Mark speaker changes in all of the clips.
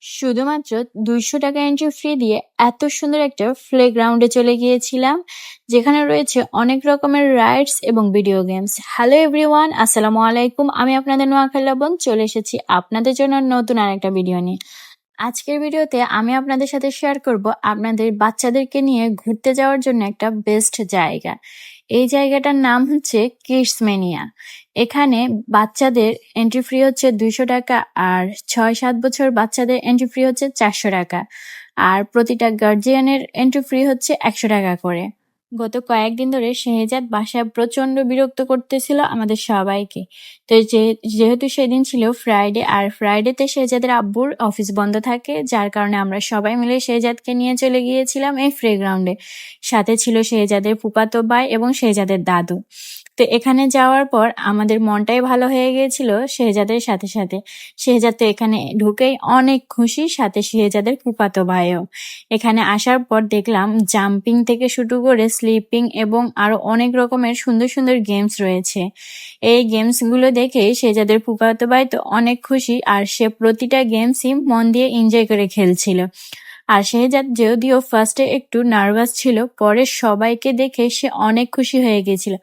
Speaker 1: শুধুমাত্র ৳200 entry fee দিয়ে এত সুন্দর একটা প্লেগ্রাউন্ডে চলে গিয়েছিলাম, যেখানে রয়েছে অনেক রকমের রাইডস এবং ভিডিও গেমস। হ্যালো এভরিওয়ান, আসসালামু আলাইকুম। আমি আপনাদের নোয়াখালী লবণ চলে এসেছি আপনাদের জন্য নতুন আরেকটা ভিডিও নিয়ে। আজকের ভিডিওতে আমি আপনাদের সাথে শেয়ার করব আপনাদের বাচ্চাদেরকে নিয়ে ঘুরতে যাওয়ার জন্য একটা বেস্ট জায়গা। এই জায়গাটার নাম হচ্ছে কিডসমেনিয়া। এখানে বাচ্চাদের এন্ট্রি ফি হচ্ছে ৳200 আর ৬-৭ বছর বাচ্চাদের এন্ট্রি ফি হচ্ছে ৳400 আর প্রতিটা গার্জিয়ানের এন্ট্রি ফি হচ্ছে ৳100 করে। গত কয়েকদিন ধরে শেহজাদ বাসায় প্রচন্ড বিরক্ত করতেছিল আমাদের সবাইকে। তো যেহেতু সেদিন ছিল ফ্রাইডে, আর ফ্রাইডেতে শেহজাদের আব্বুর অফিস বন্ধ থাকে, যার কারণে আমরা সবাই মিলে শেহজাদকে নিয়ে চলে গিয়েছিলাম এই প্লেগ্রাউন্ডে। সাথে ছিল শেহজাদের ফুফাতো ভাই এবং শেহজাদের দাদু। তো এখানে যাওয়ার পর আমাদের মনটাই ভালো হয়ে গিয়েছিল শেহজাদের সাথে সাথে। শেহজাদ তো এখানে ঢুকেই অনেক খুশি, সাথে শেহজাদের ফুফাতো ভাইও। এখানে আসার পর দেখলাম জাম্পিং থেকে শুরু করে স্লিপিং এবং আরো অনেক রকমের সুন্দর সুন্দর গেমস রয়েছে। এই গেমসগুলো দেখে শেহজাদের ফুফাতো ভাই তো অনেক খুশি, আর সে প্রতিটা গেমসই মন দিয়ে এনজয় করে খেলছিল। আর শেহজাদ যদিও ফার্স্টে একটু নার্ভাস ছিল, পরে সবাইকে দেখে সে অনেক খুশি হয়ে গেছিল,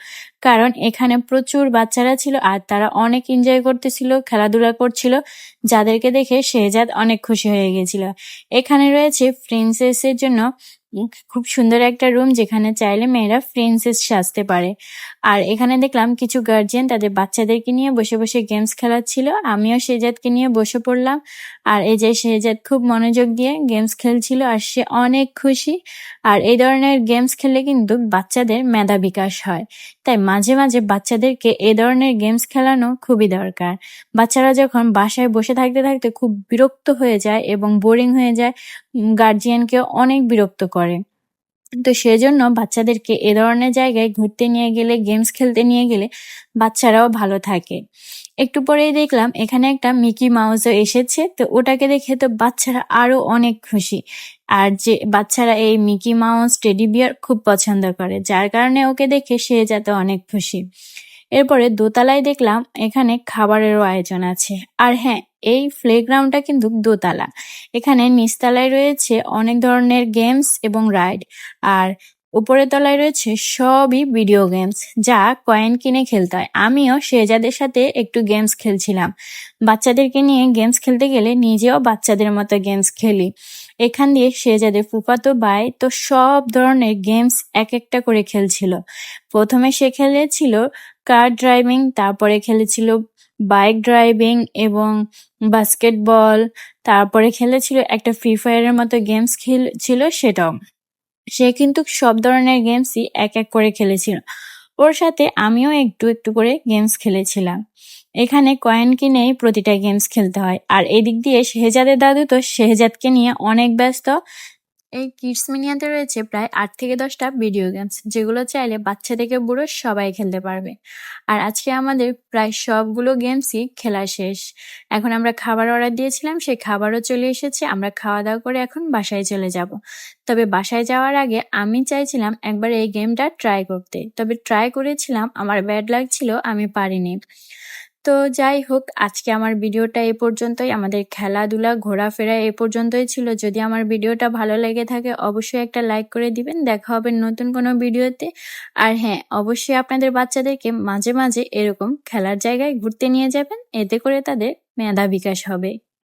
Speaker 1: কারণ এখানে প্রচুর বাচ্চারা ছিল আর তারা অনেক এনজয় করতেছিল, খেলাধুলা করছিল, যাদেরকে দেখে শেহজাদ অনেক খুশি হয়ে গেছিল। এখানে রয়েছে প্রিন্সেসের জন্য খুব সুন্দর একটা রুম, যেখানে চাইলে মেয়েরা প্রিন্সেস সাজতে পারে। আর এখানে দেখলাম কিছু গার্জিয়ান তাদের বাচ্চাদেরকে নিয়ে বসে বসে গেমস খেলাচ্ছিল। আমিও শেহজাদকে নিয়ে বসে পড়লাম, আর এই যে শেহজাদ খুব মনোযোগ দিয়ে গেমস খেলছিল আর সে অনেক খুশি। আর এই ধরনের গেমস খেললে কিন্তু বাচ্চাদের মেধা বিকাশ হয়, তাই মাঝে মাঝে বাচ্চাদেরকে এই ধরনের গেমস খেলানো খুবই দরকার। বাচ্চারা যখন বাসায় বসে থাকতে থাকতে খুব বিরক্ত হয়ে যায় এবং বোরিং হয়ে যায়, গার্জিয়ানকেও অনেক বিরক্ত করে। তো সেজন্য বাচ্চাদেরকে এ ধরনের জায়গায় ঘুরতে নিয়ে গেলে, গেমস খেলতে নিয়ে গেলে বাচ্চারাও ভালো থাকে। একটু পরেই দেখলাম এখানে একটা মিকি মাউসও এসেছে, তো ওটাকে দেখে তো বাচ্চারা আরো অনেক খুশি। আর যে বাচ্চারা এই মিকি মাউস, টেডি বিয়ার খুব পছন্দ করে, যার কারণে ওকে দেখে সে যাতে অনেক খুশি। এরপরে দোতলায় দেখলাম এখানে খাবারেরও আয়োজন আছে। আর হ্যাঁ, এই প্লেগ্রাউন্ডটা কিন্তু দোতলা। এখানে নিচতলায় রয়েছে অনেক ধরনের গেমস এবং রাইড, আর উপরের তলায় রয়েছে সবই ভিডিও গেমস, যা কয়েন কিনে খেলতে হয়। আমিও শেহজাদের সাথে একটু গেমস খেলছিলাম। বাচ্চাদেরকে নিয়ে গেমস খেলতে গেলে নিজেও বাচ্চাদের মতো গেমস খেলি। এখান দিয়ে শেহজাদের ফুফাতো ভাই তো সব ধরনের গেমস এক একটা করে খেলছিল। প্রথমে সে খেলেছিল কার ড্রাইভিং, তারপরে খেলেছিল বাইক ড্রাইভিং এবং বাস্কেটবল, তারপরে খেলেছিল একটা ফ্রি ফায়ারের মতো গেমস ছিল সেটাও। সে কিন্তু সব ধরনের গেমসই এক এক করে খেলেছিল। ওর সাথে আমিও একটু একটু করে গেমস খেলেছিলাম। এখানে কয়েন কিনেই প্রতিটা গেমস খেলতে হয়। আর এদিক দিয়ে শেহজাদের দাদু তো শেহজাদকে নিয়ে অনেক ব্যস্ত। এই কিডসমেনিয়াতে রয়েছে প্রায় ৮ থেকে ১০টা ভিডিও গেমস, যেগুলো চাইলে বাচ্চা থেকে বুড়ো সবাই খেলতে পারবে। আর আজকে আমাদের প্রায় সবগুলো গেমসই খেলা শেষ। এখন আমরা খাবার অর্ডার দিয়েছিলাম, সেই খাবারও চলে এসেছে। আমরা খাওয়া দাওয়া করে এখন বাসায় চলে যাব। তবে বাসায় যাওয়ার আগে আমি চাইছিলাম একবার এই গেমটা ট্রাই করতে। তবে ট্রাই করেছিলাম, আমার ব্যাড লাগছিল, আমি পারিনি। তো যাই হোক, আজকে আমার ভিডিওটা এ পর্যন্তই। আমাদের খেলাধুলা, ঘোরাফেরা এ পর্যন্তই ছিল। যদি আমার ভিডিওটা ভালো লেগে থাকে অবশ্যই একটা লাইক করে দিবেন। দেখা হবে নতুন কোনো ভিডিওতে। আর হ্যাঁ, অবশ্যই আপনাদের বাচ্চাদেরকে মাঝে মাঝে এরকম খেলার জায়গায় ঘুরতে নিয়ে যাবেন, এতে করে তাদের মেধা বিকাশ হবে।